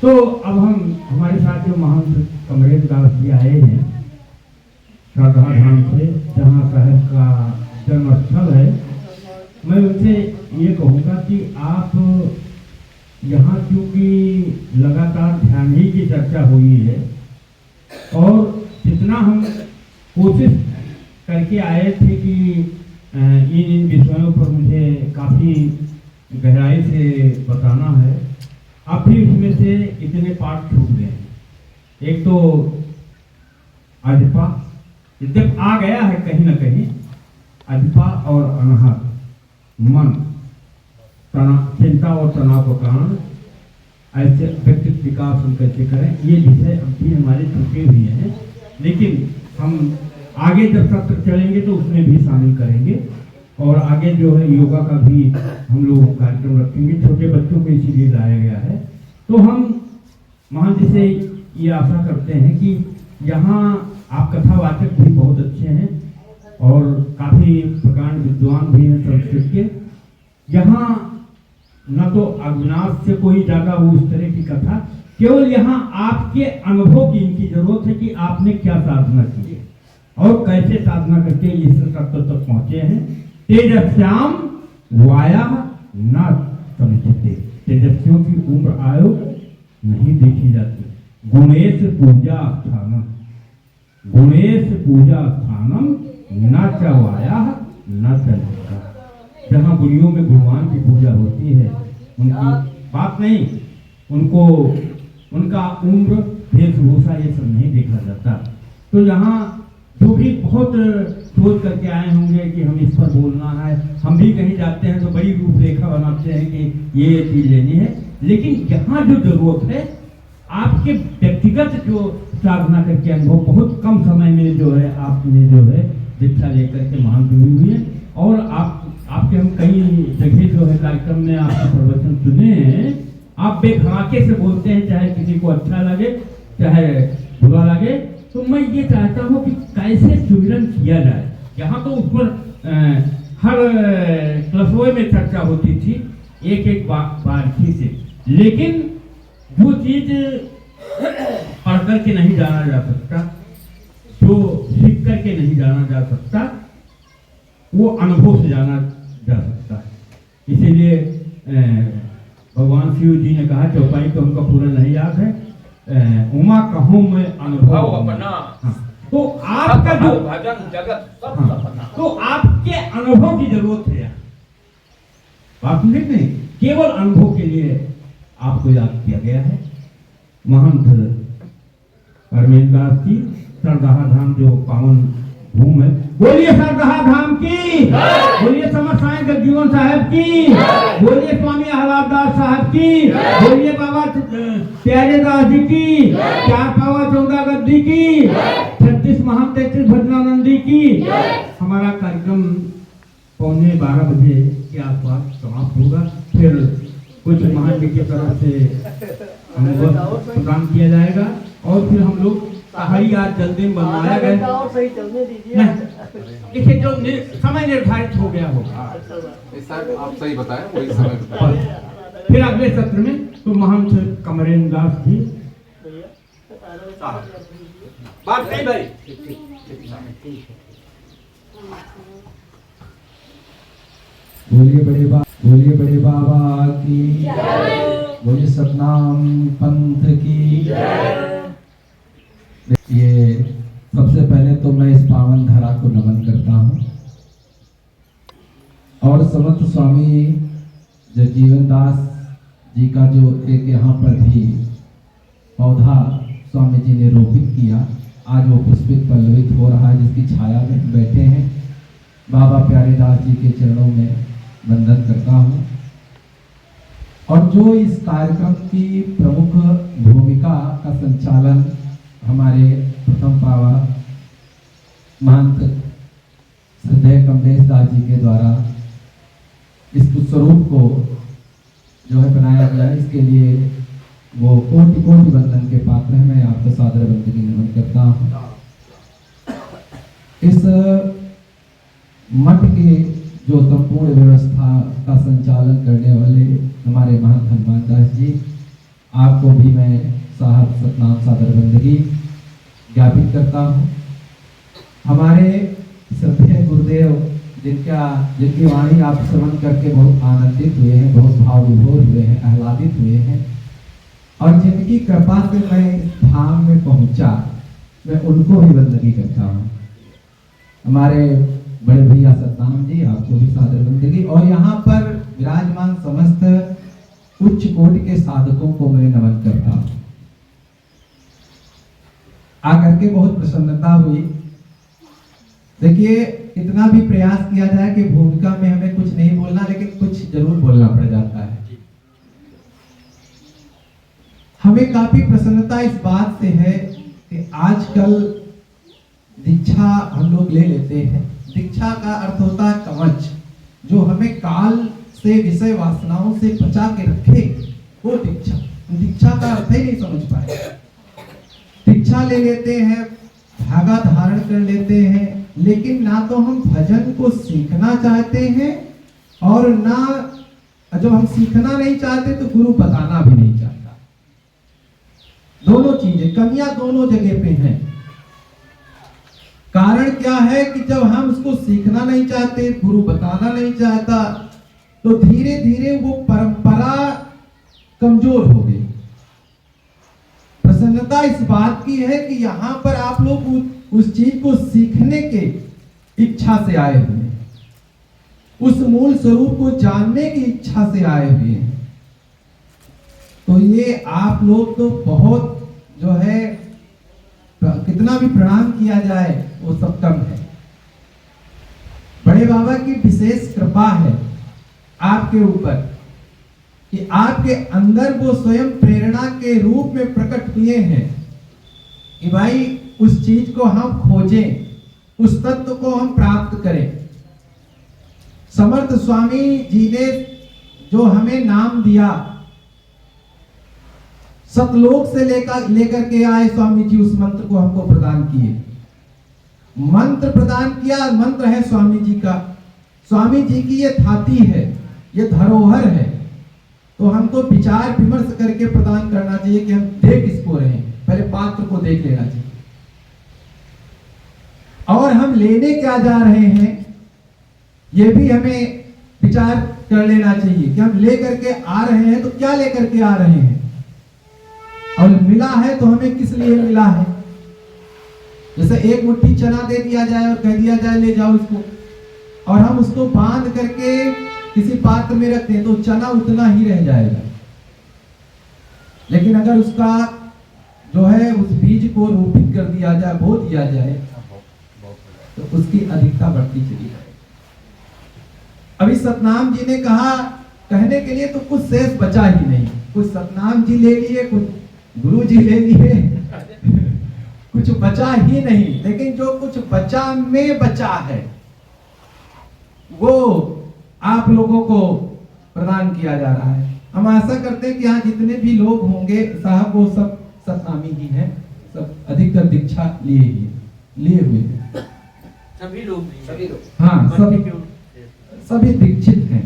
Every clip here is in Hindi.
तो अब हम हमारे साथ जो महंत कमरेश दास जी आए हैं श्रद्धा धाम से, जहाँ साहब का जन्म स्थल है, मैं उनसे ये कहूँगा कि आप यहाँ क्योंकि लगातार ध्यान ही की चर्चा हुई है और जितना हम कोशिश करके आए थे कि इन विषयों पर मुझे काफ़ी गहराई से बताना है, अब भी उसमें से इतने पाठ छूट गए हैं। एक तो अजपा जब आ गया है कहीं ना कहीं, अजपा और अनाहत मन चिंता और तनाव का कारण, ऐसे व्यक्तित्व विकास हम कैसे करें, ये विषय अब भी हमारे छूटे हुए हैं, लेकिन हम आगे जब सत्र चलेंगे तो उसमें भी शामिल करेंगे और आगे जो है योगा का भी हम लोग कार्यक्रम रखेंगे। छोटे बच्चों को इसीलिए लाया गया है। तो हम महान जी से ये आशा करते हैं कि यहाँ आप कथावाचक भी बहुत अच्छे हैं और काफ़ी प्रकांड विद्वान भी हैं संस्कृत के। यहाँ न तो अविनाश से कोई ज़्यादा हो उस तरह की कथा, केवल यहाँ आपके अनुभव की इनकी जरूरत है कि आपने क्या साधना की है और कैसे साधना करके इस तत्व तक पहुँचे हैं। तेजस्याम वाया न समझते, तेजस्वियों की उम्र आयु नहीं देखी जाती। गुणेश पूजा स्थानम, गुणेश पूजा स्थानम न च वाया न चलता। जहाँ गुणियों में भगवान की पूजा होती है उनकी बात नहीं, उनको उनका उम्र वेशभूषा ये सब नहीं देखा जाता। तो यहाँ जो भी बहुत सोच करके आए होंगे कि हम इस पर बोलना है, हम भी कहीं जाते हैं तो बड़ी रूपरेखा बनाते हैं कि ये चीज लेनी है, लेकिन यहाँ जो जरूरत है आपके व्यक्तिगत जो साधना करके अनुभव बहुत कम समय में जो है आपने जो है दीक्षा लेकर के महान बनी हुई है और आपके हम कई जगह जो है कार्यक्रम में आपके प्रवचन सुने हैं, आप बेखराके से बोलते हैं, चाहे किसी को अच्छा लगे चाहे बुरा लगे। तो मैं ये चाहता हूँ कि कैसे सुमिरन किया जाए। यहाँ तो उस पर हर क्लासों में चर्चा होती थी एक एक बारीकी से, लेकिन वो चीज पढ़ करके नहीं जाना जा सकता, जो सीख करके नहीं जाना जा सकता, वो अनुभव से जाना जा सकता है। इसीलिए भगवान शिव जी ने कहा, चौपाई तो हमको पूरा नहीं याद है, उमा कहूँ मैं अनुभव अपना। तो आपका जो भजन जगत सब, तो आपके अनुभव की जरूरत है। बात नहीं, केवल अनुभव के लिए आपको याद किया गया है। महंत परमेंद्र दास जी सरदाहा धाम जो पावन भूमि है, बोलिए सरदाहा धाम की, बोलिए समर साईं जगजीवन साहब की, बोलिए स्वामी अहलाद दास साहब की, बोलिए बाबा प्यारे दास जी की, 4 पावा 14 गद्दी की, 36 महंत 33 भजनानंदी की। हमारा कार्यक्रम 11:15 बजे के आसपास समाप्त होगा। फिर कुछ महान जी की तरफ से अनुभव प्रदान किया जाएगा और फिर हम लोग कहानी आज जल्दी में बनवाया गया। देखिए जो समय निर्धारित हो गया होगा, आप सही बताएं, वही समय। फिर अगले सत्र में तो महंत कमरेश दास जी बात नहीं भाई। बोलिए बड़े बाबा की, बोलिए सतनाम पंथ की। ये सबसे पहले तो मैं इस पावन धरा को नमन करता हूँ और समर्थ स्वामी जगजीवन दास जी का जो एक यहाँ पर भी पौधा स्वामी जी ने रोपित किया, आज वो पुष्पित पल्लवित हो रहा है, जिसकी छाया में बैठे हैं। बाबा प्यारे दास जी के चरणों में वंदन करता हूँ। और जो इस कार्यक्रम की प्रमुख भूमिका का संचालन हमारे प्रथम पावा महंत श्रद्धेय कमलेश दास जी के द्वारा इस स्वरूप को जो है बनाया गया, इसके लिए वो कोटि कोटि वंदन के पात्र हैं। मैं आपको सादर वंदनी नमन करता हूँ। इस मठ के जो संपूर्ण व्यवस्था का संचालन करने वाले हमारे महंत हनुमान दास जी आपको भी मैं साहब सतनाम सादर बंदगी ज्ञापित करता हूँ। हमारे श्रद्धेय गुरुदेव जिनकी वाणी आप श्रवण करके बहुत आनंदित हुए हैं, बहुत भाव विभोर हुए हैं, आह्लादित हुए हैं, और जिनकी कृपा से मैं इस धाम में पहुंचा, मैं उनको भी बंदगी करता हूँ। हमारे बड़े भैया सतनाम जी, आपको भी सादर बंदगी, और यहाँ पर विराजमान समस्त उच्च कोटि के साधकों को मैं नमन करता हूँ। आकर के बहुत प्रसन्नता हुई। देखिए, इतना भी प्रयास किया जाए कि भूमिका में हमें कुछ नहीं बोलना, लेकिन कुछ जरूर बोलना पड़ जाता है। हमें काफी प्रसन्नता इस बात से है कि आजकल दीक्षा हम लोग ले लेते हैं। दीक्षा का अर्थ होता है कवच, जो हमें काल से, विषय वासनाओं से बचा के रखे, वो दीक्षा। दीक्षा का अर्थ ही नहीं समझ पाए। दीक्षा ले लेते हैं, धागा धारण कर लेते हैं, लेकिन ना तो हम भजन को सीखना चाहते हैं, और ना जो हम सीखना नहीं चाहते तो गुरु बताना भी नहीं चाहता। दोनों चीजें, कमियां दोनों जगह पे हैं। कारण क्या है कि जब हम उसको सीखना नहीं चाहते, गुरु बताना नहीं चाहता, तो धीरे धीरे वो परंपरा कमजोर हो गई। प्रसन्नता इस बात की है कि यहाँ पर आप लोग उस चीज को सीखने के इच्छा से आए हुए हैं, उस मूल स्वरूप को जानने की इच्छा से आए हुए हैं। तो ये आप लोग तो बहुत जो है, कितना भी प्रणाम किया जाए वो सब कम है। बड़े बाबा की विशेष कृपा है आपके ऊपर कि आपके अंदर वो स्वयं प्रेरणा के रूप में प्रकट हुए हैं कि भाई उस चीज को हम खोजें, उस तत्व को हम प्राप्त करें। समर्थ स्वामी जी ने जो हमें नाम दिया, सतलोक से लेकर के आए स्वामी जी, उस मंत्र को हमको प्रदान किए। मंत्र प्रदान किया, मंत्र है स्वामी जी का। स्वामी जी की ये थाती है, ये धरोहर है, तो हमको विचार विमर्श करके प्रदान करना चाहिए कि हम देख किसको रहे, पहले पात्र को देख लेना चाहिए, और हम लेने क्या जा रहे हैं ये भी हमें विचार कर लेना चाहिए कि हम लेकर के आ रहे हैं तो क्या लेकर के आ रहे हैं, और मिला है तो हमें किस लिए मिला है। जैसे एक मुट्ठी चना दे दिया जाए और कह दिया जाए ले जाओ इसको, और हम उसको बांध करके किसी पात्र में रखते हैं तो चना उतना ही रह जाएगा। लेकिन अगर उसका जो है उस बीज को रोपित कर दिया जाए, बो दिया जाए, तो उसकी अधिकता बढ़ती चली जाएगी। अभी सतनाम जी ने कहा, कहने के लिए तो कुछ शेष बचा ही नहीं। कुछ सतनाम जी ले लिए, कुछ गुरु जी ले लिए, कुछ बचा ही नहीं। लेकिन जो कुछ बचा में बचा है वो आप लोगों को प्रदान किया जा रहा है। हम आशा करते हैं कि यहाँ जितने भी लोग होंगे साहब, वो सब सतनामी ही हैं, सब अधिकतर दीक्षा लिए हुए हैं। सभी लोग हाँ, सभी दीक्षित हैं,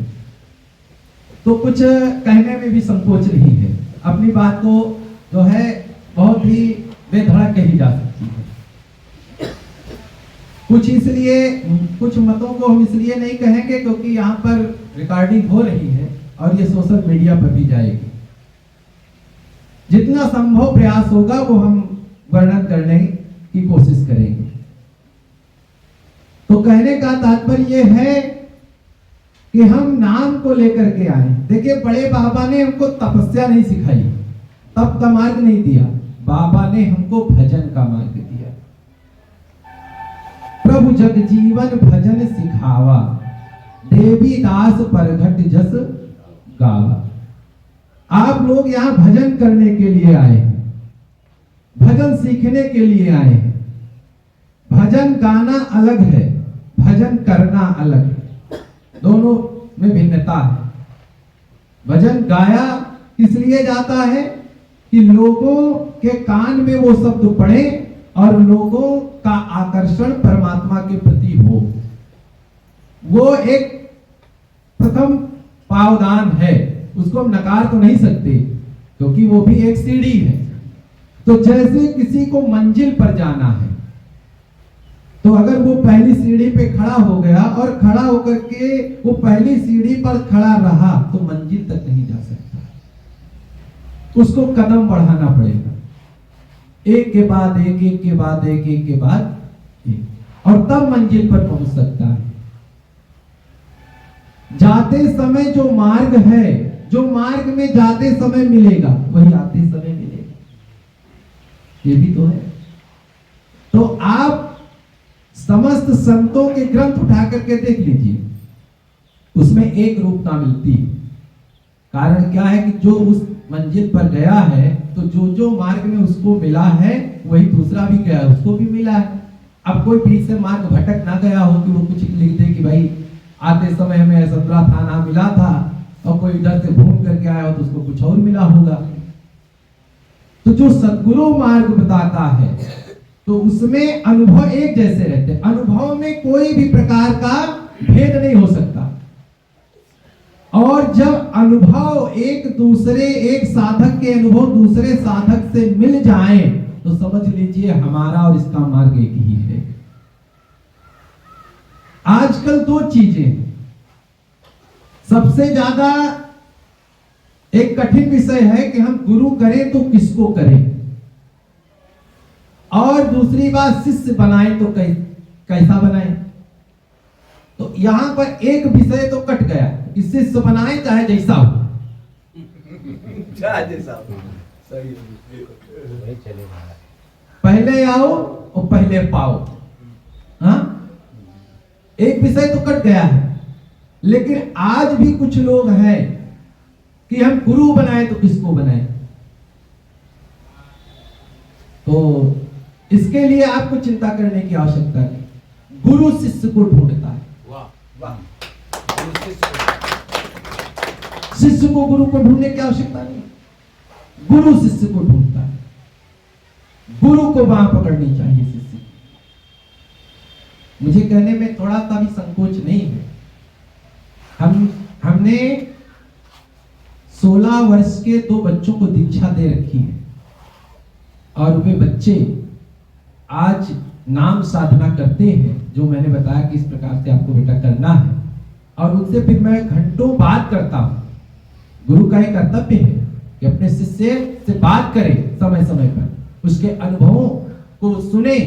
तो कुछ कहने में भी संकोच नहीं है। अपनी बात को जो है बहुत ही बेधड़क कही जा सकती है। कुछ मतों को हम इसलिए नहीं कहेंगे क्योंकि यहाँ पर रिकॉर्डिंग हो रही है और ये सोशल मीडिया पर भी जाएगी। जितना संभव प्रयास होगा वो हम वर्णन करने की कोशिश करेंगे। तो कहने का तात्पर्य ये है कि हम नाम को लेकर के आए। देखिए, बड़े बाबा ने हमको तपस्या नहीं सिखाई, तप का मार्ग नहीं दिया, बाबा ने हमको भजन का मार्ग दिया। प्रभु जग जीवन भजन सिखावा, देवी दास परघट जस गावा। आप लोग यहाँ भजन करने के लिए आए हैं, भजन सीखने के लिए आए हैं। भजन गाना अलग है, भजन करना अलग है, दोनों में भिन्नता है। भजन गाया किस लिए जाता है कि लोगों के कान में वो शब्द पड़े और लोगों का आकर्षण परमात्मा के प्रति हो। वो एक प्रथम पावदान है, उसको हम नकार तो नहीं सकते, क्योंकि वो भी एक सीढ़ी है। तो जैसे किसी को मंजिल पर जाना है, तो अगर वो पहली सीढ़ी पे खड़ा हो गया और खड़ा होकर के वो पहली सीढ़ी पर खड़ा रहा तो मंजिल तक नहीं जा सकता, उसको कदम बढ़ाना पड़ेगा, एक के बाद एक, एक के बाद एक, एक के बाद एक, और तब मंजिल पर पहुंच सकता है। जाते समय जो मार्ग है, जो मार्ग में जाते समय मिलेगा वही आते समय मिलेगा, ये भी तो है। तो आप समस्त संतों के ग्रंथ उठा करके देख लीजिए, उसमें एक रूपता मिलती है। कारण क्या है कि जो उस मंजिल पर गया है तो जो जो मार्ग में उसको मिला है वही दूसरा भी गया, उसको भी मिला है। अब कोई बीच से मार्ग भटक ना गया हो कि वो कुछ लिख दे कि भाई आते समय हमें 17 थाना मिला था और कोई इधर से घूम करके आया हो तो उसको कुछ और मिला होगा। तो जो सद्गुरु मार्ग बताता है तो उसमें अनुभव एक जैसे रहते हैं, अनुभव में कोई भी प्रकार का भेद नहीं हो सकता। और जब अनुभव एक साधक के अनुभव दूसरे साधक से मिल जाए तो समझ लीजिए हमारा और इसका मार्ग एक ही है। आजकल दो चीजें, सबसे ज्यादा एक कठिन विषय है कि हम गुरु करें तो किसको करें, और दूसरी बात शिष्य बनाए तो कैसा बनाए। तो यहां पर एक विषय तो कट गया कि शिष्य बनाए चाहे जैसा हो, पहले आओ और पहले पाओ। हाँ, एक विषय तो कट गया है। लेकिन आज भी कुछ लोग हैं कि हम गुरु बनाए तो किसको बनाए। तो इसके लिए आपको चिंता करने की आवश्यकता नहीं, गुरु शिष्य को ढूंढता है। शिष्य को गुरु को ढूंढने की आवश्यकता नहीं, गुरु शिष्य को ढूंढता है। गुरु को बांह पकड़नी चाहिए शिष्य की। मुझे कहने में थोड़ा सा भी संकोच नहीं है। हमने 16 वर्ष के 2 बच्चों को दीक्षा दे रखी है और वे बच्चे आज नाम साधना करते हैं, जो मैंने बताया कि इस प्रकार से आपको बेटा करना है। और उनसे फिर मैं घंटों बात करता हूं। गुरु का एक कर्तव्य है कि अपने शिष्य से बात करे, समय समय पर उसके अनुभवों को सुने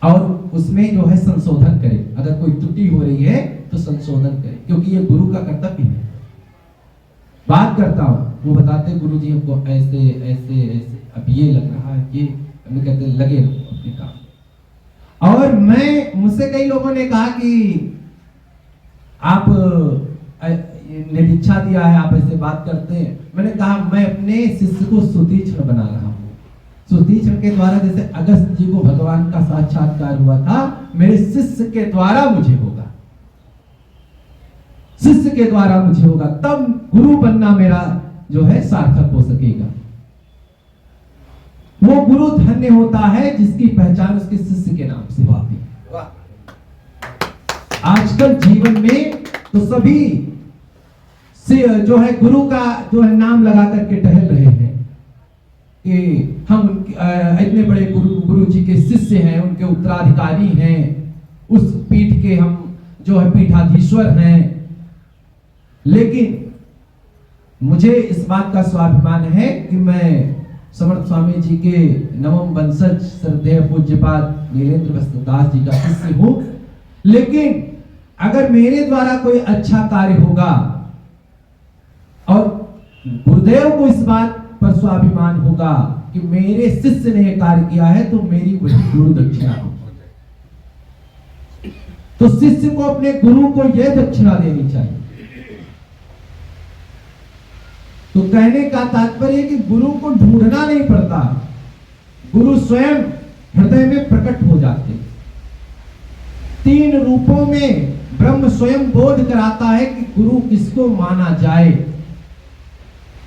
और उसमें जो है संशोधन करे। अगर कोई त्रुटि हो रही है तो संशोधन करे, क्योंकि ये गुरु का कर्तव्य है। बात करता हूं, वो बताते गुरु जी हमको ऐसे ऐसे ऐसे अब ये लग रहा है, ये हमें कहते लगे रहो अपने काम। और मुझसे कई लोगों ने कहा कि आप ने दीक्षा दिया है, आप ऐसे बात करते हैं। मैंने कहा मैं अपने शिष्य को सुतीक्षण बना रहा हूं। सुतीक्षण के द्वारा जैसे अगस्त जी को भगवान का साक्षात्कार हुआ था, मेरे शिष्य के द्वारा मुझे होगा, शिष्य के द्वारा मुझे होगा, तब गुरु बनना मेरा जो है सार्थक हो सकेगा। वो गुरु धन्य होता है जिसकी पहचान उसके शिष्य के नाम से होती है। आजकल जीवन में तो सभी से जो है गुरु का जो है नाम लगा करके टहल रहे हैं कि हम इतने बड़े गुरु जी के शिष्य हैं, उनके उत्तराधिकारी हैं, उस पीठ के हम जो है पीठाधीश्वर हैं। लेकिन मुझे इस बात का स्वाभिमान है कि मैं समर्थ स्वामी जी के नवम वंशज श्रद्धेय पूज्यपाद नीलेंद्र वस्त्रदास जी का शिष्य हूं। लेकिन अगर मेरे द्वारा कोई अच्छा कार्य होगा और गुरुदेव को इस बात पर स्वाभिमान होगा कि मेरे शिष्य ने यह कार्य किया है, तो मेरी वही गुरु दक्षिणा होगी। तो शिष्य को अपने गुरु को यह दक्षिणा देनी चाहिए। तो कहने का तात्पर्य कि गुरु को ढूंढना नहीं पड़ता, गुरु स्वयं हृदय में प्रकट हो जाते। 3 रूपों में ब्रह्म स्वयं बोध कराता है कि गुरु किसको माना जाए।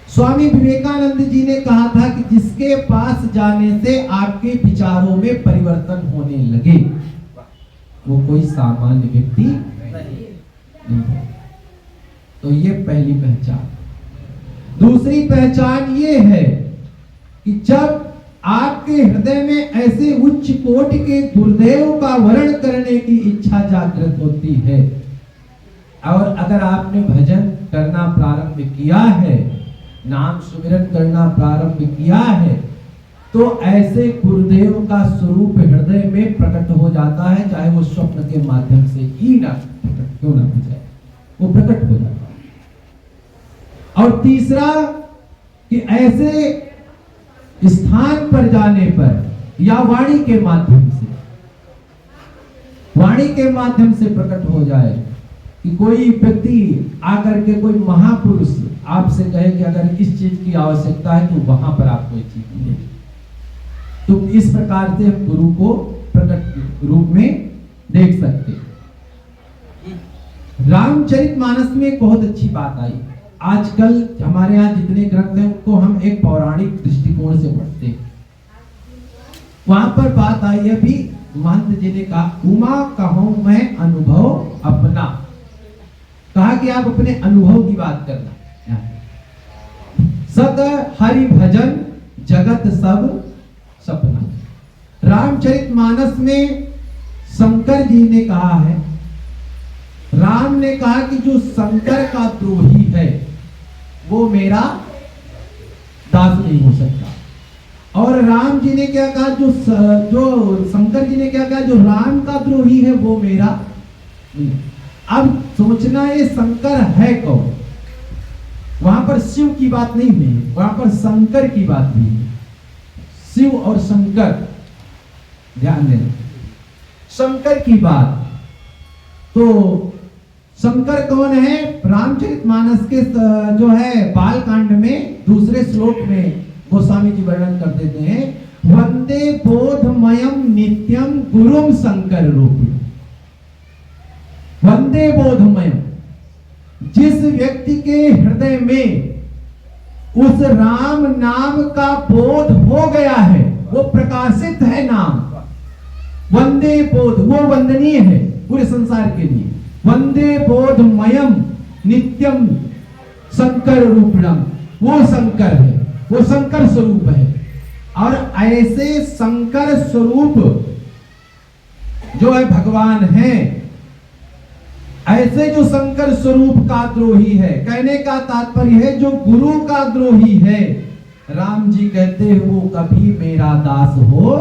स्वामी विवेकानंद जी ने कहा था कि जिसके पास जाने से आपके विचारों में परिवर्तन होने लगे वो कोई सामान्य व्यक्ति नहीं है। तो ये पहली पहचान। दूसरी पहचान ये है कि जब आपके हृदय में ऐसे उच्च कोटि के गुरुदेव का वर्ण करने की इच्छा जागृत होती है और अगर आपने भजन करना प्रारंभ किया है, नाम सुमिरन करना प्रारंभ किया है, तो ऐसे गुरुदेव का स्वरूप हृदय में प्रकट हो जाता है, चाहे वो स्वप्न के माध्यम से ही ना प्रकट क्यों ना हो जाए, वो प्रकट हो जाता है। और तीसरा कि ऐसे स्थान पर जाने पर या वाणी के माध्यम से प्रकट हो जाए कि कोई व्यक्ति आकर के कोई महापुरुष आपसे कहे कि अगर इस चीज की आवश्यकता है तो वहां पर आपको ये चीज मिलेगी, तो इस प्रकार से हम गुरु को प्रकट रूप में देख सकते। रामचरितमानस में एक बहुत अच्छी बात आई। आजकल हमारे यहाँ जितने ग्रंथ हैं उनको हम एक पौराणिक दृष्टिकोण से पढ़ते हैं। वहां पर बात आई है भी महंत जी ने कहा, उमा कहूं मैं अनुभव अपना, कहा कि आप अपने अनुभव की बात करना। सत हरि भजन जगत सब सपना। रामचरितमानस में शंकर जी ने कहा है, राम ने कहा कि जो शंकर का द्रोही है वो मेरा दास नहीं हो सकता। और राम जी ने क्या कहा, जो शंकर जी ने क्या कहा, जो राम का द्रोही है वो मेरा नहीं। अब सोचना ये शंकर है कौन? वहां पर शिव की बात नहीं हुई, वहां पर शंकर की बात हुई। शिव और शंकर, ध्यान देना, शंकर की बात। तो शंकर कौन है? रामचरितमानस के जो है बालकांड में दूसरे श्लोक में गोस्वामी जी वर्णन कर देते हैं, वंदे बोधमयम नित्यम गुरुम शंकर रूपी। वंदे बोधमयम, जिस व्यक्ति के हृदय में उस राम नाम का बोध हो गया है, वो प्रकाशित है नाम, वंदे बोध, वो वंदनीय है पूरे संसार के लिए। वंदे बोधमयम नित्यम शंकर रूपणम, वो शंकर है, वो शंकर स्वरूप है। और ऐसे शंकर स्वरूप जो है भगवान है, ऐसे जो शंकर स्वरूप का द्रोही है, कहने का तात्पर्य है जो गुरु का द्रोही है, राम जी कहते हैं वो कभी मेरा दास हो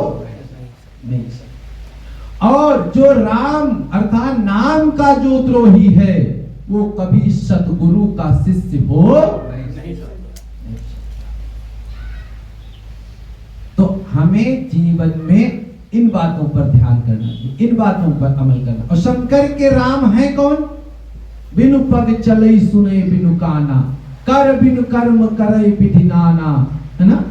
नहीं सकता। और जो राम अर्थात नाम का जो द्रोही है वो कभी सतगुरु का शिष्य हो नहीं सकता। तो हमें जीवन में इन बातों पर ध्यान करना चाहिए, इन बातों पर अमल करना। और शंकर के राम है कौन? बिनु पग चले सुने बिनु काना, कर बिनु कर्म करे विधि नाना, है ना?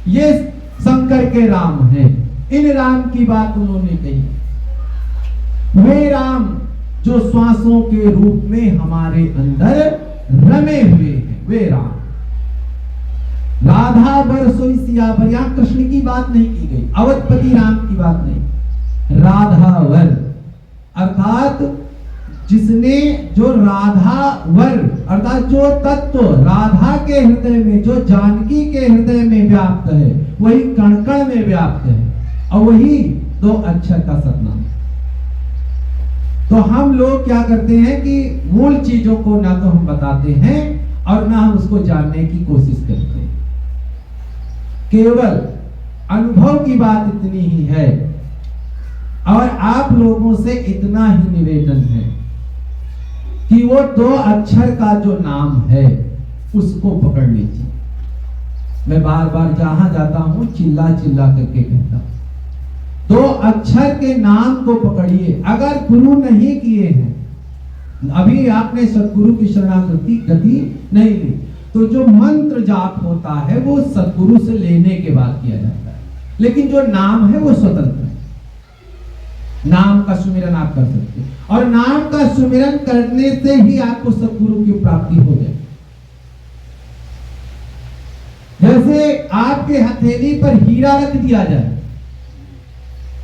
ये शंकर के राम है। इन राम की बात उन्होंने कही, वे राम जो श्वासों के रूप में हमारे अंदर रमे हुए हैं, वे राम। राधा बर सोई सिया बर, यहां कृष्ण की बात नहीं की गई, अवधपति राम की बात नहीं, राधा वर अर्थात जिसने जो राधा वर अर्थात जो तत्व राधा के हृदय में, जो जानकी के हृदय में व्याप्त है, वही कण कण में व्याप्त है, और वही दो अक्षर का सतनाम। तो हम लोग क्या करते हैं कि मूल चीजों को ना तो हम बताते हैं और ना हम उसको जानने की कोशिश करते हैं। केवल अनुभव की बात इतनी ही है और आप लोगों से इतना ही निवेदन है कि वो दो अक्षर का जो नाम है उसको पकड़ लीजिए। मैं बार बार जहां जाता हूं चिल्ला चिल्ला करके कहता हूं, दो अक्षर के नाम को पकड़िए। अगर गुरु नहीं किए हैं, अभी आपने सतगुरु की शरणागति गति नहीं ली, तो जो मंत्र जाप होता है वो सतगुरु से लेने के बाद किया जाता है, लेकिन जो नाम है वो स्वतंत्र है। नाम का सुमिरन आप कर सकते हैं और नाम का सुमिरन करने से ही आपको सतगुरु की प्राप्ति हो जाए। जैसे आपके हथेली पर हीरा रख दिया जाए,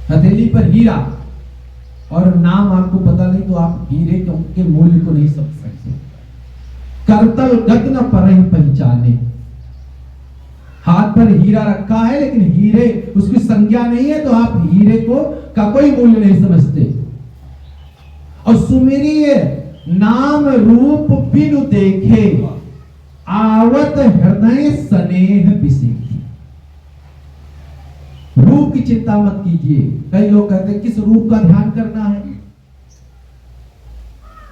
हथेली पर हीरा, और नाम आपको पता नहीं तो आप हीरे के मूल्य को नहीं समझ सकते। करतल गत न परहि पहचाने। हाथ पर हीरा रखा है लेकिन हीरे उसकी संज्ञा नहीं है, तो आप हीरे को का कोई मूल्य नहीं समझते। और सुमिरिय नाम रूप बिनु देखे, आवत हृदय स्नेह बिसेखी। रूप की चिंता मत कीजिए। कई लोग कहते हैं किस रूप का ध्यान करना है,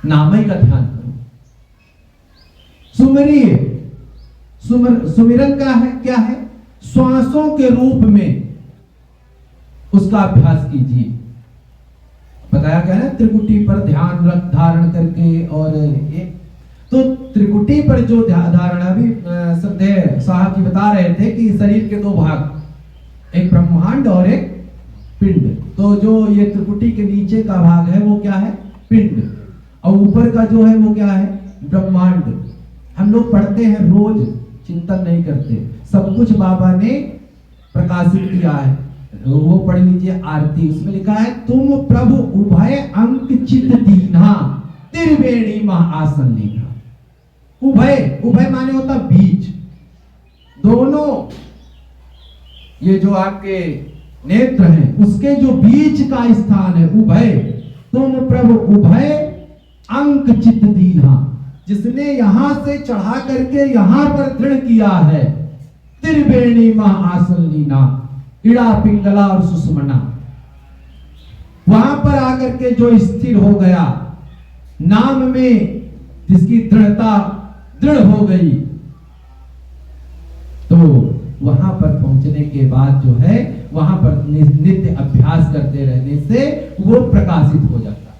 नाम ही का ध्यान करो। सुमिरिय सुमिरन का है क्या है, श्वासों के रूप में उसका अभ्यास कीजिए। बताया गया है त्रिकुटी पर ध्यान रख धारण करके, और एक तो त्रिकुटी पर जो धारण, अभी श्रद्धेय साहब जी बता रहे थे कि शरीर के दो भाग, एक ब्रह्मांड और एक पिंड। तो जो ये त्रिकुटी के नीचे का भाग है वो क्या है, पिंड, और ऊपर का जो है वो क्या है, ब्रह्मांड। हम लोग पढ़ते हैं रोज, चिंतन नहीं करते। सब कुछ बाबा ने प्रकाशित किया है, वो पढ़ लीजिए आरती, उसमें लिखा है तुम प्रभु उभय अंक चित दीन्हा, त्रिवेणी महाआसन लीना। उभय, उभय माने होता बीच, दोनों ये जो आपके नेत्र हैं उसके जो बीच का स्थान है उभय। तुम प्रभु उभय अंक चित दीन्हा, जिसने यहां से चढ़ा करके यहां पर दृढ़ किया है। त्रिवेणी महाआसन लीना, इड़ा पिंगला और सुषमना, वहां पर आकर के जो स्थिर हो गया, नाम में जिसकी दृढ़ता दृढ़ हो गई, तो वहां पर पहुंचने के बाद जो है वहां पर नित्य अभ्यास करते रहने से वो प्रकाशित हो जाता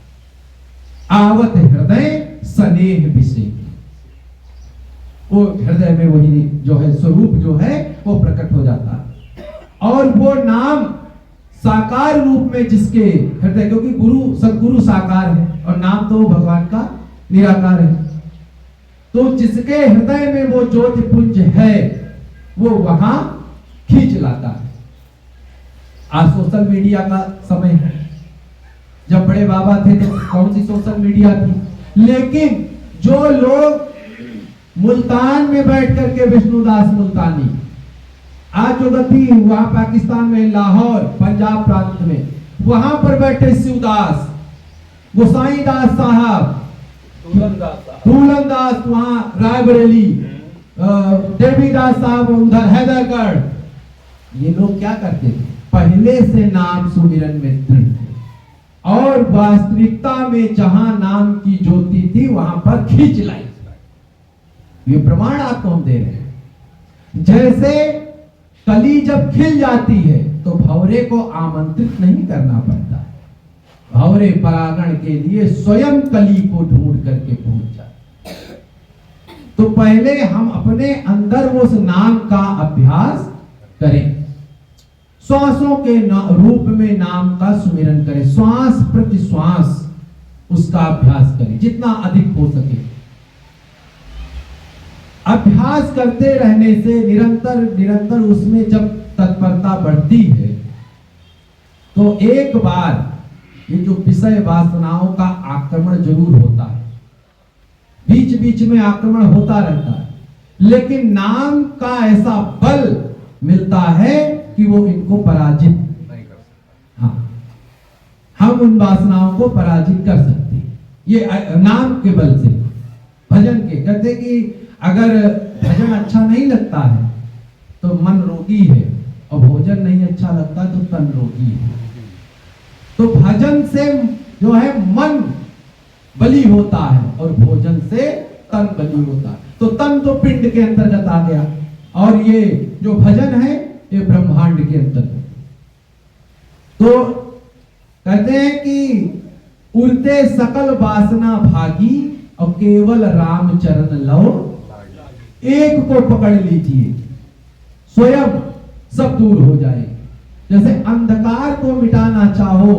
है। आवत हृदय स्नेह विषय, वो हृदय में वही जो है स्वरूप जो है वो प्रकट हो जाता है। और वो नाम साकार रूप में जिसके हृदय, क्योंकि गुरु सदगुरु साकार है और नाम तो भगवान का निराकार है, तो जिसके हृदय में वो ज्योति पुंज है वो वहां खींच लाता है। आज सोशल मीडिया का समय है, जब बड़े बाबा थे तो कौन सी सोशल मीडिया थी, लेकिन जो लोग मुल्तान में बैठ करके विष्णुदास मुल्तानी, आज जो गति वहां पाकिस्तान में लाहौर पंजाब प्रांत में, वहां पर बैठे शिवदास, गोसाईदास साहब, दूलनदास वहां रायबरेली, देवीदास साहब उधर हैदरगढ़, ये लोग क्या करते थे, पहले से नाम सुमिरन में दृढ़ थे और वास्तविकता में जहां नाम की ज्योति थी वहां पर खींच लाई। ये प्रमाण आपको हम दे रहे हैं। जैसे कली जब खिल जाती है तो भंवरे को आमंत्रित नहीं करना पड़ता है, भंवरे परागण के लिए स्वयं कली को ढूंढ करके पहुंच जाते। तो पहले हम अपने अंदर उस नाम का अभ्यास करें, श्वासों के रूप में नाम का सुमिरन करें, श्वास प्रति श्वास उसका अभ्यास करें जितना अधिक हो सके। अभ्यास करते रहने से निरंतर निरंतर उसमें जब तत्परता बढ़ती है तो एक बार ये जो विषय वासनाओं का आक्रमण जरूर होता है, बीच बीच में आक्रमण होता रहता है, लेकिन नाम का ऐसा बल मिलता है कि वो इनको पराजित नहीं कर सकता। हाँ, हम उन वासनाओं को पराजित कर सकते हैं ये नाम के बल से। भजन के कहते कि अगर भजन अच्छा नहीं लगता है तो मन रोगी है, और भोजन नहीं अच्छा लगता तो तन रोगी है। तो भजन से जो है मन बलि होता है और भोजन से तन बलि होता है। तो तन तो पिंड के अंतर्गत आ गया और ये जो भजन है ये ब्रह्मांड के अंतर्गत। तो कहते हैं कि उड़ते सकल वासना भागी और केवल राम चरण लो, एक को पकड़ लीजिए स्वयं सब दूर हो जाए। जैसे अंधकार को मिटाना चाहो,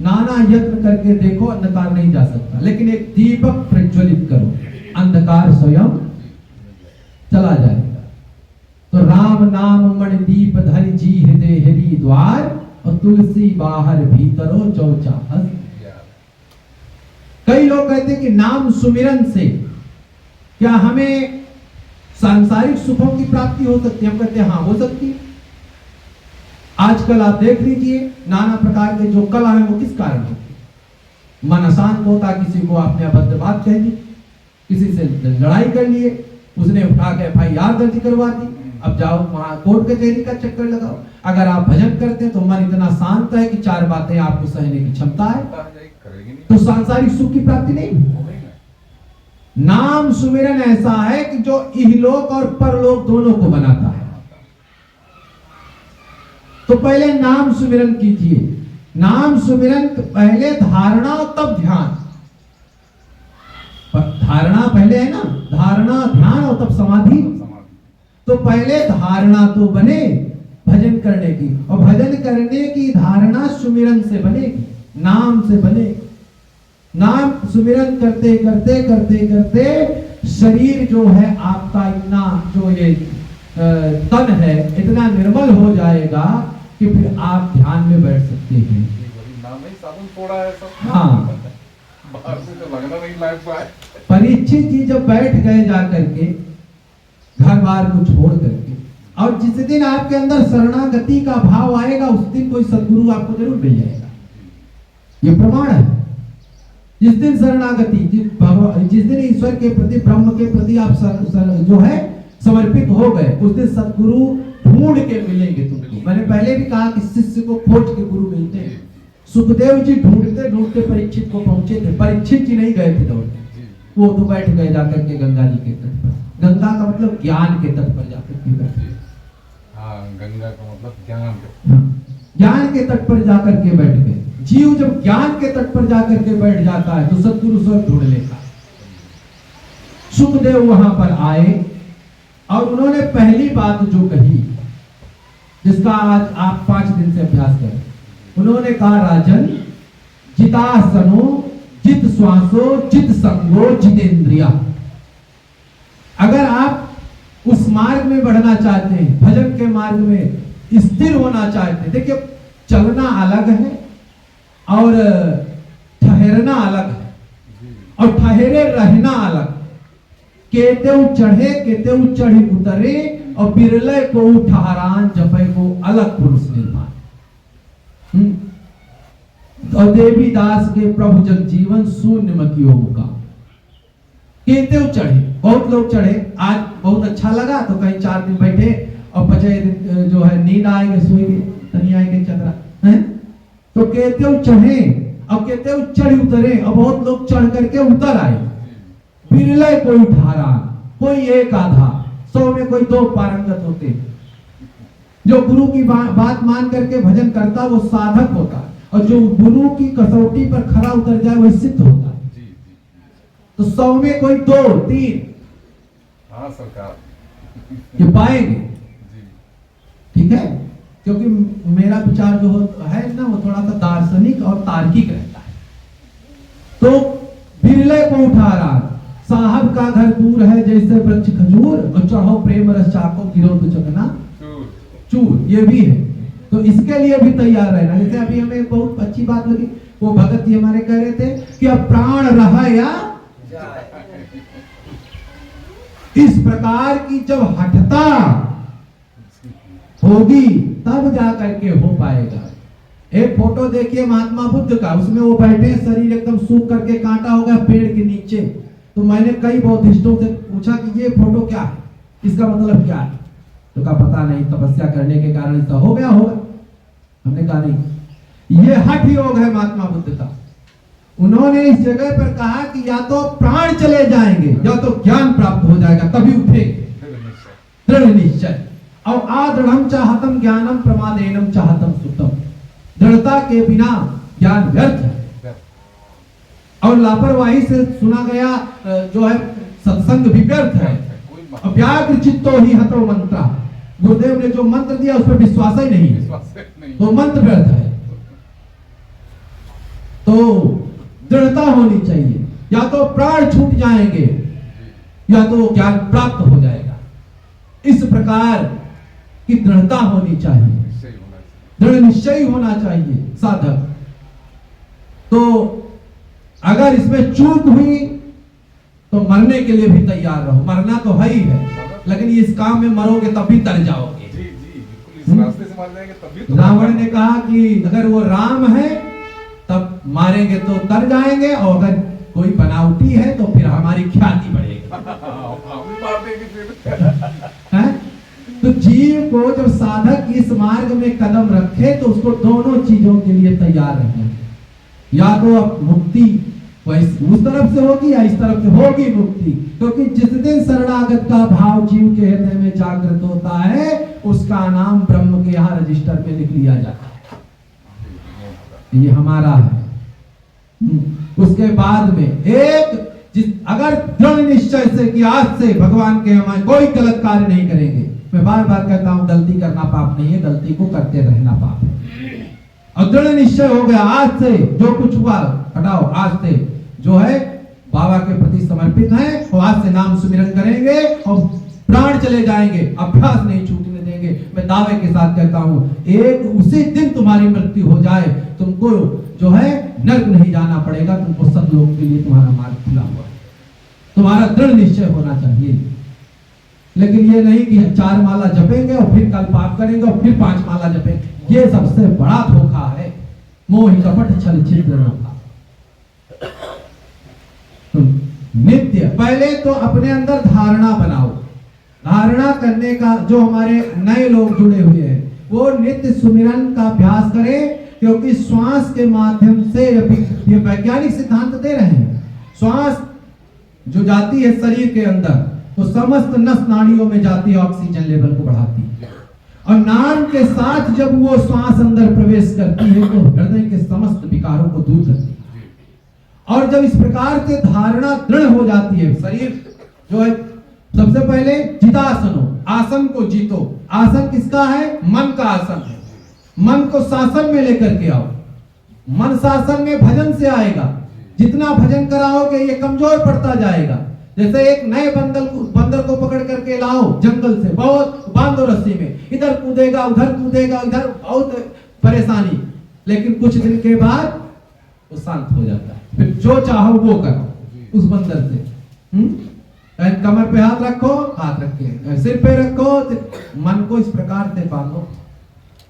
नाना यत्न करके देखो अंधकार नहीं जा सकता, लेकिन एक दीपक प्रज्वलित करो, अंधकार स्वयं चला जाएगा। तो राम नाम मणि दीप धरि जी हृदय हरि द्वार, और तुलसी बाहर भीतरो जो चाहत। कई लोग कहते हैं कि नाम सुमिरन से क्या हमें सांसारिक सुखों की प्राप्ति हो सकती है? हम कहते हैं हाँ हो सकती है। आजकल आप देख लीजिए नाना प्रकार के जो कला है वो किस कारण होती है? मन अशांत होता, किसी को आपने अभद्र बात कह दी, किसी से लड़ाई कर लिए, उसने उठा के FIR दर्ज करवा दी, अब जाओ वहां कोर्ट कचहरी का चक्कर लगाओ। अगर आप भजन करते हैं तो मन इतना शांत है कि 4 बातें आपको सहने की क्षमता है, तो सांसारिक सुख की प्राप्ति नहीं। नाम सुमिरन ऐसा है कि जो इहलोक और परलोक दोनों को बनाता है। तो पहले नाम सुमिरन कीजिए। नाम सुमिरन पहले धारणा तब ध्यान। धारणा पहले है ना, धारणा ध्यान और तब समाधि। तो पहले धारणा तो बने भजन करने की, और भजन करने की धारणा सुमिरन से बनेगी, नाम से बनेगी। नाम सुमिरन करते करते करते करते शरीर जो है आपका इतना जो ये तन है इतना निर्मल हो जाएगा कि फिर आप ध्यान में बैठ सकते हैं। नाम ही साबुन थोड़ा है सब। हाँ, बाहर से तो लगना नहीं लायक है। परीक्षित जी जब बैठ गए जा करके घर बार को छोड़ करके, और जिस दिन आपके अंदर शरणागति का भाव आएगा उस दिन कोई सद्गुरु आपको जरूर मिल जाएगा। ये प्रमाण है। जिस दिन शरणागति, जिस दिन ईश्वर के प्रति, ब्रह्म के प्रति आप जो है समर्पित हो गए, उस दिन सद्गुरु ढूंढ के मिलेंगे तुमको। मैंने पहले भी कहा कि शिष्य को खोज के गुरु मिलते हैं। सुखदेव जी ढूंढते ढूंढते परीक्षित को पहुंचे थे। परीक्षित जी नहीं गए थे दौड़ते, वो तो बैठ गए जाकर के गंगा जी के तट पर। गंगा का मतलब ज्ञान के तट पर जाकर के बैठे। हाँ, गंगा का मतलब ज्ञान। ज्ञान के तट पर जाकर के बैठ गए। जीव जब ज्ञान के तट पर जाकर के बैठ जाता है तो सद्गुरु स्वर्ग ढूंढ लेता है। सुखदेव वहां पर आए और उन्होंने पहली बात जो कही, जिसका आज आप 5 दिन से अभ्यास करें, उन्होंने कहा राजन, जितासनो जित श्वासो जित संगो जितेंद्रिया। अगर आप उस मार्ग में बढ़ना चाहते हैं, भजन के मार्ग में स्थिर होना चाहते हैं, देखिए चलना अलग है और ठहरना अलग है, और ठहरे रहना अलग। केतेउ चढ़े केतेउ चढ़ी उतरे, और बिरले को ठहरान जपे को अलग पुरुष निर्माण। और देवी दास के प्रभु जगजीवन शून्य मतियो मुका। केतेउ चढ़े, बहुत लोग चढ़े, आज बहुत अच्छा लगा तो कहीं 4 दिन बैठे और 5 दिन जो है नींद आएंगे, सोएंगे, तनी आएंगे चतरा हैं। तो केतेउ चढ़े और केतेउ चढ़ उतरे, और बहुत लोग चढ़ करके उतर आए। बिरले कोई ठारा, कोई एक आधा, 100 में कोई 2 पारंगत होते। जो गुरु की बात मान करके भजन करता वो साधक होता है, और जो गुरु की कसौटी पर खरा उतर जाए वह सिद्ध होता है। तो 100 में कोई 2 3 हाँ सरकार ये पाएंगे। ठीक है, क्योंकि मेरा विचार जो है ना वो थोड़ा सा दार्शनिक और तार्किक रहता है। तो बिरले को उठा रहा, साहब का घर दूर है जैसे वृक्ष खजूर, और चढ़ो प्रेम रस चाको गिरो तो चकना चूर। ये भी है, तो इसके लिए भी तैयार रहना। जैसे अभी हमें बहुत अच्छी बात लगी, वो भगत जी हमारे कह रहे थे कि अब प्राण रहा या इस प्रकार की जब हठता होगी तब जा करके हो पाएगा। एक फोटो देखिए महात्मा बुद्ध का, उसमें वो बैठे, शरीर एकदम सूख करके कांटा हो गया पेड़ के नीचे। तो मैंने कई बौद्धिस्टों से पूछा कि ये फोटो क्या है, इसका मतलब क्या है? तो कहा पता नहीं, तपस्या करने के कारण ऐसा हो गया होगा। हमने कहा नहीं, ये हठ योग है महात्मा बुद्ध का। उन्होंने इस जगह पर कहा कि या तो प्राण चले जाएंगे या तो ज्ञान प्राप्त हो जाएगा, तभी उठेंगे। दृढ़ निश्चय। और आदृढ़म चाहतम ज्ञानम प्रमादेनम चाहतम सुतम। दृढ़ता के बिना ज्ञान व्यर्थ है, और लापरवाही से सुना गया जो है सत्संग भी व्यर्थ है। व्याग्र चित्तो ही हतो मंत्रा, गुरुदेव ने जो मंत्र दिया उस पर विश्वास ही नहीं है, तो मंत्र व्यर्थ है। तो दृढ़ता होनी चाहिए, या तो प्राण छूट जाएंगे या तो ज्ञान प्राप्त हो जाएगा। इस प्रकार की दृढ़ता होनी चाहिए, दृढ़ निश्चय होना चाहिए साधक। तो अगर इसमें चूक हुई तो मरने के लिए भी तैयार रहो। मरना तो है ही है, लेकिन इस काम में मरोगे तब भी तर जाओगे। जी जी बिल्कुल, इस रास्ते से मार जाएंगे तभी तो रावण ने कहा कि अगर वो राम है तब मारेंगे तो तर जाएंगे, और अगर कोई बनावटी है तो फिर हमारी ख्याति बढ़ेगी। हम भी मार देंगे फिर। है? तो जीव को जब साधक इस मार्ग में कदम रखे तो उसको दोनों चीजों के लिए तैयार रहना है। या तो अब मुक्ति उस तरफ से होगी या इस तरफ से होगी मुक्ति, क्योंकि जिस दिन शरणागत का भाव जीव के हृदय में जागृत होता है उसका नाम ब्रह्म के यहाँ रजिस्टर में लिख लिया जाता है। ये हमारा है। उसके बाद में अगर दृढ़ निश्चय से कि आज से भगवान के हमारे कोई गलत कार्य नहीं करेंगे। मैं बार बार कहता हूं गलती करना पाप नहीं है, गलती को करते रहना पाप है। और दृढ़ निश्चय हो गया आज से जो कुछ हुआ हटाओ, आज से जो है बाबा के प्रति समर्पित है, और आज से नाम सुमिरन करेंगे और प्राण चले जाएंगे, अभ्यास नहीं छूटने देंगे। मैं दावे के साथ कहता हूं एक उसी दिन तुम्हारी मृत्यु हो जाए, तुमको जो है नर्क नहीं जाना पड़ेगा, तुमको सतलोक के लिए तुम्हारा मार्ग खुला हुआ है। तुम्हारा दृढ़ निश्चय होना चाहिए। लेकिन ये नहीं कि 4 माला जपेंगे और फिर कल पाप करेंगे और फिर 5 माला जपेंगे। ये सबसे बड़ा धोखा है। मोह कपट छल छिद्र धोखा। नित्य पहले तो अपने अंदर धारणा बनाओ। धारणा करने का जो हमारे नए लोग जुड़े हुए हैं वो नित्य सुमिरन का अभ्यास करें, क्योंकि श्वास के माध्यम से ये वैज्ञानिक सिद्धांत दे रहे हैं। श्वास जो जाती है शरीर के अंदर तो समस्त नस नाड़ियों में जाती है, ऑक्सीजन लेवल को बढ़ाती है, और नाम के साथ जब वो श्वास अंदर प्रवेश करती है तो हृदय के समस्त विकारों को दूर करती है। और जब इस प्रकार से धारणा दृढ़ हो जाती है, शरीर जो है सबसे पहले जितासनो, आसन को जीतो। आसन किसका है? मन का आसन है। मन को शासन में लेकर के आओ। मन शासन में भजन से आएगा। जितना भजन कराओगे ये कमजोर पड़ता जाएगा। जैसे एक नए बंदर को पकड़ करके लाओ जंगल से, बहुत बांधो रस्सी में, इधर कूदेगा उधर कूदेगा, इधर बहुत परेशानी, लेकिन कुछ दिन के बाद वो शांत हो जाता है। फिर जो चाहो वो करो उस बंदर से। कमर पे हाथ रखो, हाथ रखे, सिर पे रखो, मन को इस प्रकार से बांधो।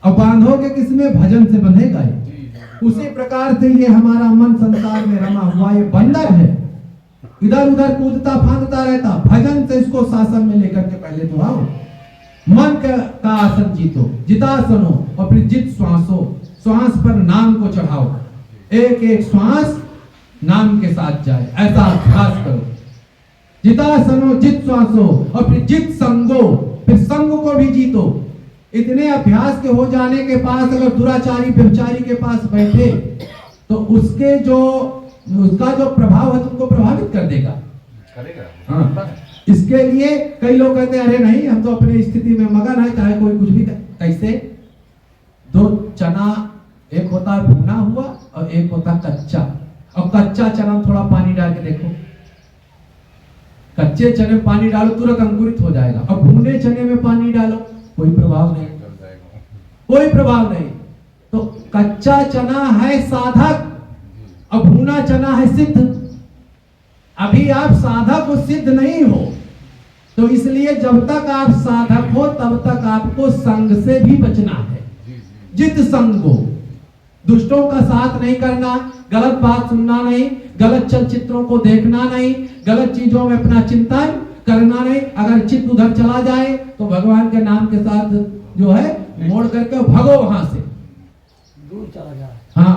अब बांधोगे किसमें? भजन से बंधेगा ये। उसी प्रकार से ये हमारा मन संसार में रमा हुआ ये बंदर है, इधर उधर कूदता फांदता रहता। भजन से इसको शासन में लेकर के पहले तो आओ। मन का आसन जीतो, जितासनो, और फिर जित श्वासो, श्वास पर नाम को चढ़ाओ। एक एक श्वास नाम के साथ जाए, ऐसा अभ्यास करो। जितासनो, जित श्वासो, और फिर जित संगो, फिर संग को भी जीतो। इतने अभ्यास के हो जाने के पास अगर दुराचारी व्यभिचारी के पास बैठे तो उसका जो प्रभाव है तुमको प्रभावित कर देगा, करेगा। हाँ। इसके लिए कई लोग कहते हैं अरे नहीं हम तो अपनी स्थिति में मगन है, चाहे कोई कुछ भी कैसे। 2 चना, एक होता है भुना हुआ और एक होता है कच्चा। और कच्चा चना थोड़ा पानी डाल के देखो, कच्चे चने में पानी डालो तुरंत अंकुरित हो जाएगा, और भुने चने में पानी डालो कोई प्रभाव नहीं, कोई प्रभाव नहीं। तो कच्चा चना है साधक और भुना चना है सिद्ध। अभी आप साधक और सिद्ध नहीं हो, तो इसलिए जब तक आप साधक हो तब तक आपको संग से भी बचना है। जित संगो, दुष्टों का साथ नहीं करना, गलत बात सुनना नहीं, गलत चलचित्रों को देखना नहीं, गलत चीजों में अपना चिंतन करना नहीं। अगर चित्त उधर चला जाए तो भगवान के नाम के साथ जो है मोड़ करके भगो वहां से, दूर चला जाए। हाँ,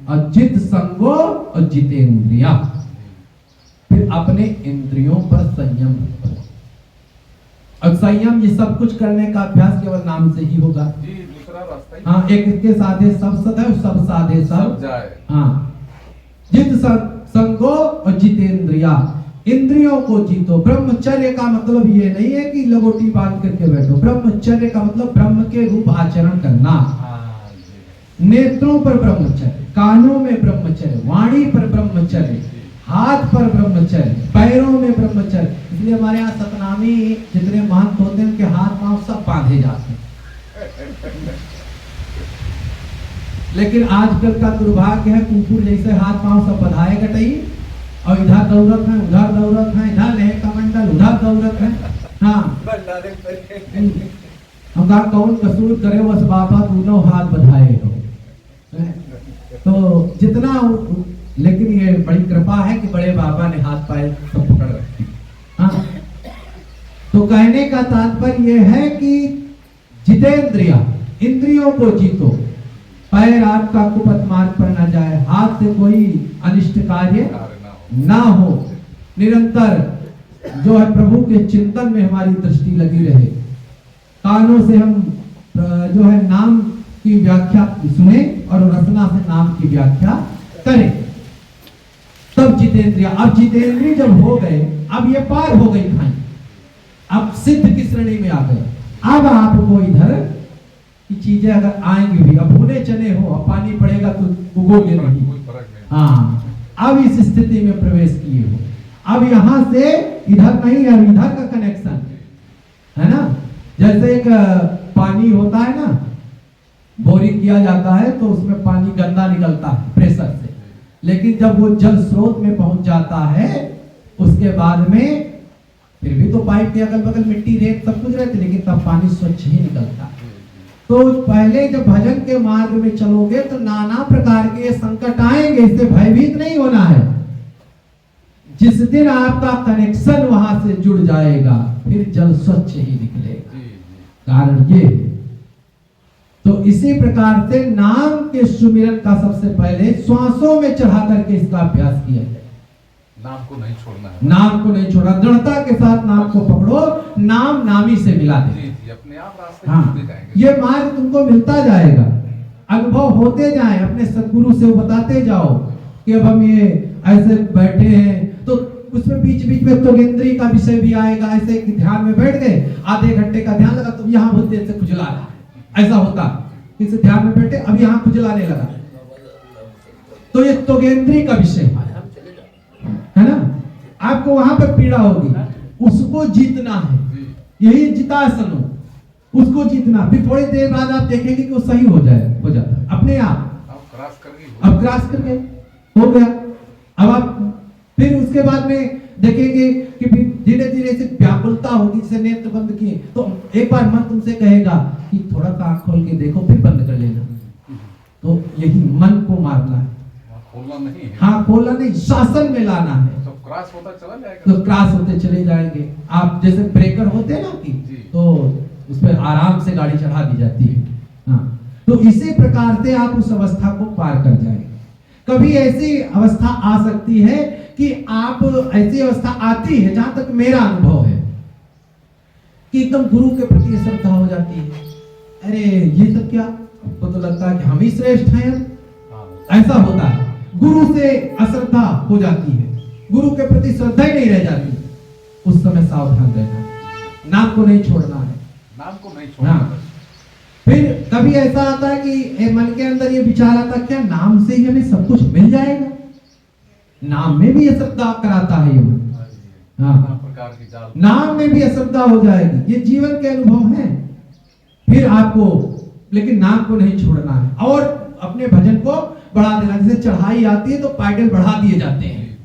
और जित संगो और जितेंद्रिया, फिर अपने इंद्रियों पर संयम रखो। और संयम ये सब कुछ करने का अभ्यास केवल नाम से ही होगा। जी, दूसरा रास्ता ही। हाँ, एक के साधे सब सदैव, सब साधे सब जाए। हाँ, जित संगो और जितेंद्रिया, इंद्रियों को जीतो। ब्रह्मचर्य का मतलब ये नहीं है कि लंगोटी बांध करके बैठो। ब्रह्मचर्य का मतलब ब्रह्म के रूप आचरण करना। नेत्रों पर ब्रह्मचर्य, कानों में ब्रह्मचर्य, वाणी पर ब्रह्मचर्य, हाथ पर ब्रह्मचर्य, पैरों में ब्रह्मचर्य। इसलिए हमारे यहाँ सतनामी जितने महंत होते हैं उनके हाथ पांव सब बांधे जाते हैं। लेकिन आजकल का दुर्भाग्य है, कुकुर जैसे हाथ पांव सब बंधाए गटई और इधर दौड़त है, उधर दौड़त है, इधर लेह कमंडल, उधर दौड़त है। हाँ हम कहा कौन कसूर करे बस बाबा दोनों हाथ बधाए हो। तो जितना लेकिन ये बड़ी कृपा है कि बड़े बाबा ने हाथ पाए सब पकड़ रखे। हाँ तो कहने का तात्पर्य यह है कि जितेंद्रिया, इंद्रियों को जीतो, पैर आपका कुपथ मार्ग पर न जाए, हाथ से कोई अनिष्ट कार्य ना हो, निरंतर जो है प्रभु के चिंतन में हमारी दृष्टि लगी रहे, कानों से हम जो है नाम की व्याख्या सुने और रसना से नाम की व्याख्या करें, तब जितेंद्रिय। अब जितेंद्रिय जब हो गए, अब ये पार हो गई खाई, अब सिद्ध की श्रेणी में आ गए। अब आपको इधर की चीजें अगर आएंगी भी, अब भुने चने हो, अब पानी पड़ेगा तो उगोगे नहीं। हाँ अब इस स्थिति में प्रवेश किए हो, अब यहां से इधर नहीं, अब इधर का कनेक्शन है ना। जैसे एक पानी होता है ना, बोरिंग किया जाता है तो उसमें पानी गंदा निकलता है प्रेशर से, लेकिन जब वो जल स्रोत में पहुंच जाता है उसके बाद में फिर भी तो पाइप के अगल बगल मिट्टी रेत सब कुछ रहती, लेकिन तब पानी स्वच्छ ही निकलता है। तो पहले जब भजन के मार्ग में चलोगे तो नाना प्रकार के संकट आएंगे, इससे भयभीत नहीं होना है। जिस दिन आपका कनेक्शन वहां से जुड़ जाएगा फिर जल स्वच्छ ही निकलेगा, कारण ये। तो इसी प्रकार से नाम के सुमिरन का सबसे पहले श्वासों में चढ़ा करके इसका अभ्यास किया जाए। नाम को नहीं छोड़ना है, नाम को नहीं छोड़ा, दृढ़ता के साथ नाम को पकड़ो, नाम नामी से मिला दे। अपने आप रास्ते हाँ मिलते जाएंगे। ये मार्ग तुमको मिलता जाएगा, अनुभव होते जाए, अपने सदगुरु से बताते जाओ कि अब हम ये ऐसे बैठे हैं, तो उसमें बीच बीच में तोगेंद्री का विषय भी आएगा। ऐसे ध्यान में बैठ गए, आधे घंटे का ध्यान लगा तो यहाँ बहुत देर से खुजला रहा है, ऐसा होता। इस ध्यान में बैठे अब यहाँ खुजलाने लगा, तो ये तोगेंद्री का विषय है ना। आपको वहां पर पीड़ा होगी, उसको जीतना है, यही जितासन हो, उसको जीतना। फिर थोड़ी देर बाद आप देखेंगे कि वो सही हो जाता है अपने आप। अब क्रॉस कर गए, हो गया। अब आप फिर उसके बाद में देखेंगे कि फिर धीरे धीरे से व्याकुलता होगी, जैसे नेत्र बंद किए तो एक बार मन तुमसे कहेगा कि थोड़ा सा आंख खोल के देखो, फिर बंद कर लेना। तो यही मन को मारना है, खोलना नहीं है। हाँ खोलना नहीं, शासन में लाना है। तो क्रॉस होता चला जाएगा, तो क्रॉस होते चले जाएंगे। आप जैसे ब्रेकर होते हैं ना कि तो उस पर आराम से गाड़ी चढ़ा दी जाती है। हाँ तो इसी प्रकार से आप उस अवस्था को पार कर जाएंगे। कभी ऐसी अवस्था आ सकती है कि आप ऐसी अवस्था आती है, जहां तक मेरा अनुभव है, कि एकदम गुरु के प्रति श्रद्धा हो जाती है। अरे ये सब क्या, आपको तो लगता है कि हम ही श्रेष्ठ हैं, ऐसा होता है। गुरु से अश्रद्धा हो जाती है, गुरु के प्रति श्रद्धा ही नहीं रह जाती, उस समय सावधान रहना, नाम को नहीं छोड़ना है, नाम को नहीं छोड़ना। फिर कभी ऐसा आता है कि मन के अंदर ये विचार आता, क्या नाम से ही हमें सब कुछ मिल जाएगा? नाम में भी अश्रद्धा कराता है ये मन। हाँ नाम में भी अश्रद्धा हो जाएगी, ये जीवन के अनुभव हैं। फिर आपको लेकिन नाम को नहीं छोड़ना है और अपने भजन को बढ़ा देना। जैसे चढ़ाई आती है तो पैडल बढ़ा दिए जाते हैं,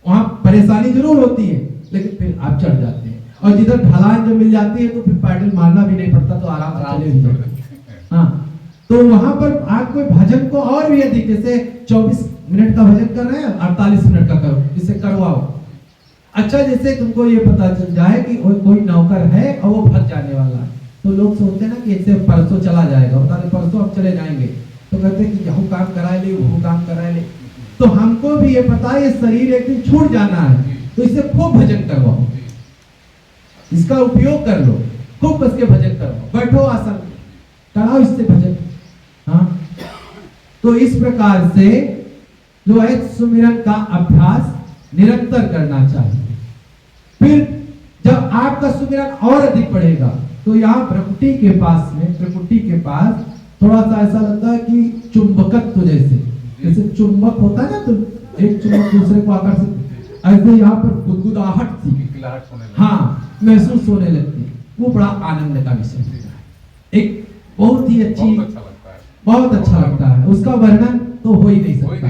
वहां परेशानी जरूर होती है लेकिन फिर आप चढ़ जाते हैं। और जिधर ढलान जब मिल जाती है तो फिर पैडल मारना भी नहीं पड़ता, तो आराम से चले भी जाते हैं। हाँ तो वहां पर आपको भजन को और भी अधिक, जैसे 24 मिनट का भजन कर रहे हैं, 48 मिनट का करो, इसे करवाओ। अच्छा जैसे तुमको ये पता चल जाए कि कोई नौकर है और वो भाग जाने वाला है, तो लोग सोचते हैं ना कि इससे परसों चला जाएगा, बता दे परसों हम चले जाएंगे, तो कहते हैं कि यहू काम करा ले, वो काम करा ले। तो हमको भी ये पता है ये शरीर एक दिन छूट जाना है, तो इसे खूब भजन करवाओ, इसका उपयोग कर लो, खूब बस के भजन करवाओ, बैठो आसन कराओ इससे भजन। हाँ तो इस प्रकार से जो है सुमिरन का अभ्यास निरंतर करना चाहिए। फिर जब आपका सुमिरन और अधिक बढ़ेगा तो यहाँ प्रकृति के पास में, प्रकृति के पास थोड़ा सा ऐसा लगता है कि चुंबकत्व जैसे चुंबक होता है ना, तो एक चुंबक दूसरे को आकर्षित, ऐसे यहाँ पर गुदगुदाहट सी हाँ महसूस होने लगती है। वो बड़ा आनंद का विषय होता है, एक बहुत ही बहुत अच्छा लगता है, उसका वर्णन तो हो ही नहीं सकता।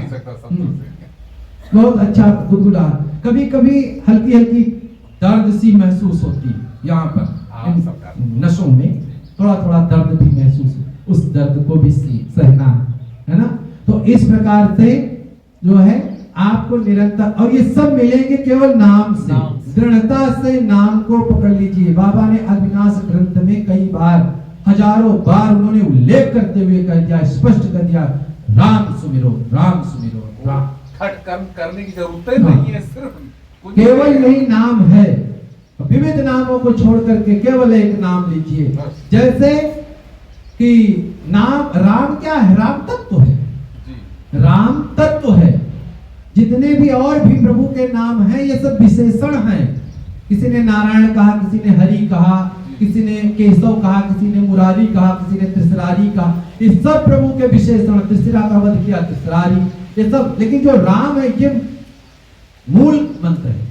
बहुत अच्छा गुदगुदा। कभी कभी हल्की हल्की दर्द सी महसूस होती है यहाँ पर हाँ, सबका। नसों में थोड़ा थोड़ा दर्द भी महसूस, उस दर्द को भी सहना है ना। तो इस प्रकार से जो है आपको निरंतर, और ये सब मिलेंगे केवल नाम से, दृढ़ता से नाम को पकड़ लीजिए। बाबा ने अविनाश ग्रंथ में कई बार, हजारों बार उन्होंने उल्लेख करते हुए कह दिया, स्पष्ट कर दिया, राम सुमिरो, राम सुमिरो, राम। खट कर्म करने की जरूरत ही नहीं है, सिर्फ कुछ केवल नहीं है। यही नाम है। विविध नामों को छोड़ करके केवल एक नाम लीजिए। जैसे कि नाम राम क्या है? राम तत्व है, जी राम तत्व है। जितने भी और भी प्रभु के नाम हैं ये सब विशेषण हैं। किसी ने नारायण कहा, किसी ने हरि कहा, किसी ने केशव कहा, किसी ने मुरारी कहा, किसी ने त्रिसरारी कहा। ये सब प्रभु के विशेषण। त्रिशिरा का वध किया त्रिसरारी, ये सब। लेकिन जो राम है ये मूल मंत्र है।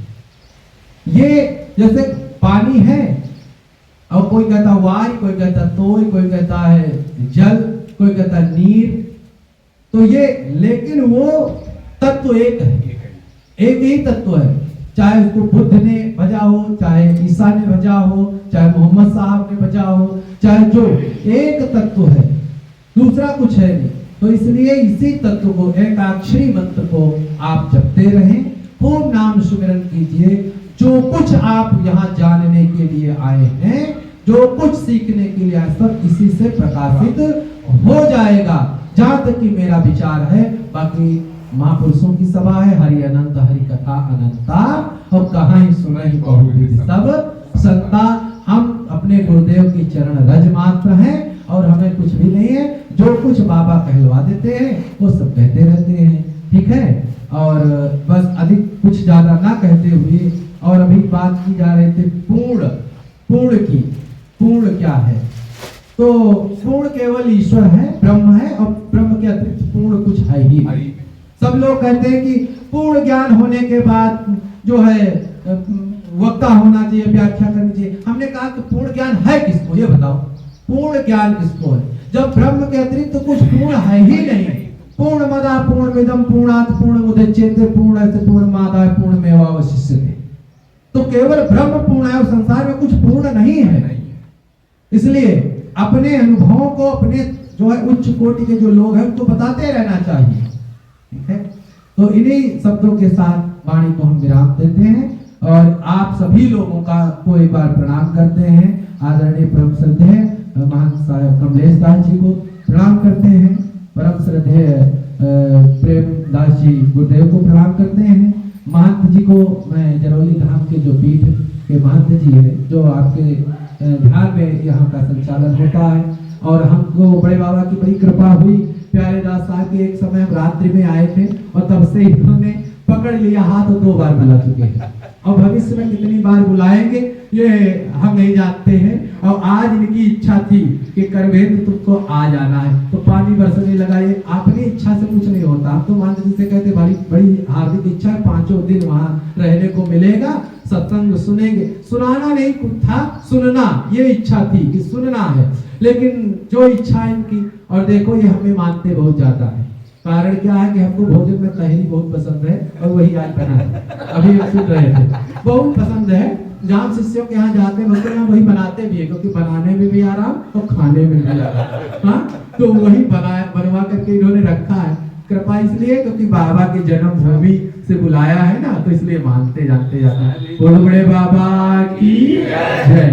ये जैसे पानी है और कोई कहता वाय, कोई कहता तोय, कोई कहता है जल, कोई कहता नीर, तो ये, लेकिन वो तत्व एक है, एक है। एक ही तत्व है। चाहे उसको बुद्ध ने भजा हो, चाहे ईसा ने भजा हो, चाहे मोहम्मद साहब ने भजा हो, चाहे जो, एक तत्व है, दूसरा कुछ है नहीं। तो इसलिए इसी तत्व को, एकाक्षरी मंत्र को आप जपते रहें, खूब नाम सुमिरन कीजिए। जो कुछ आप यहाँ जानने के लिए आए हैं, जो कुछ सीखने के लिए आए, सब इसी से प्रकाशित हो जाएगा। जहां तक कि मेरा विचार है, बाकी महापुरुषों की सभा है, हरि अनंत हरि कथा अनंता, और कहाँ ही सुनहि बहुविध सब संता। हम अपने गुरुदेव की चरण रज मात्र हैं और हमें कुछ भी नहीं है। जो कुछ बाबा कहलवा देते हैं वो सब कहते रहते हैं, ठीक है। और बस अधिक कुछ ज्यादा ना कहते हुए, और अभी बात की जा रही थी पूर्ण, पूर्ण की। पूर्ण क्या है? तो पूर्ण केवल ईश्वर है, ब्रह्म है, और ब्रह्म के अतिरिक्त पूर्ण कुछ है ही नहीं। सब लोग कहते हैं कि पूर्ण ज्ञान होने के बाद जो है वक्ता होना चाहिए, व्याख्या करनी चाहिए। हमने कहा कि पूर्ण ज्ञान है किसको, ये बताओ, पूर्ण ज्ञान किसको है? जब ब्रह्म के अतिरिक्त तो कुछ पूर्ण है ही नहीं। पूर्ण मदा पूर्णमिदं पूर्णात् पूर्णमुदच्यते पूर्णस्य पूर्णमादाय पूर्णमेवावशिष्यते। तो केवल ब्रह्म पूर्ण है और संसार में कुछ पूर्ण नहीं है। इसलिए अपने अनुभवों को, अपने जो है उच्च कोटि के जो लोग हैं उनको बताते रहना चाहिए, ठीक है। तो इन्हीं शब्दों के साथ वाणी को हम विराम देते हैं और आप सभी लोगों को एक बार प्रणाम करते हैं। आदरणीय परम श्रद्धेय महंत साहब कमलेश दास जी को प्रणाम करते हैं। परम श्रद्धेय प्रेम दास जी गुरुदेव को प्रणाम करते हैं। महंत जी को मैं जरौली धाम के जो पीठ के महंत जी है, जो आपके ध्यान में यहाँ का संचालन होता है, और हमको बड़े बाबा की बड़ी कृपा हुई। प्यारे दास साहब के एक समय हम रात्रि में आए थे और तब से इन्होंने पकड़ लिया हाथ, 2 बार बुला चुके हैं, और भविष्य में कितनी बार बुलाएंगे ये हम नहीं जानते हैं। और आज इनकी इच्छा थी कि करवेंद्र तुमको आ जाना है, तो पानी बरसने लगा। ये अपनी इच्छा से कुछ नहीं होता। हम तो मान जी से कहते भाई बड़ी हार्दिक इच्छा है, 5 दिन वहाँ रहने को मिलेगा, सत्संग सुनेंगे। सुनाना नहीं कुछ था, सुनना ये इच्छा थी कि सुनना है। लेकिन जो इच्छा इनकी, और देखो ये हमें मानते बहुत ज्यादा है। कारण क्या है कि हमको भोजन में तहरी बहुत पसंद है, और वही आज बना है, अभी हम सुन रहे थे, बहुत पसंद है। जहाँ शिष्यों के यहाँ जाते हैं उसके यहाँ वही बनाते भी है, क्योंकि बनाने में भी आराम और खाने में भी आराम। हाँ, तो वही बनवा करके इन्होंने रखा है। कृपा इसलिए क्योंकि बाबा की जन्मभूमि से बुलाया है ना, तो इसलिए मानते जानते जाते हैं। बोलो बड़े बाबा की जय।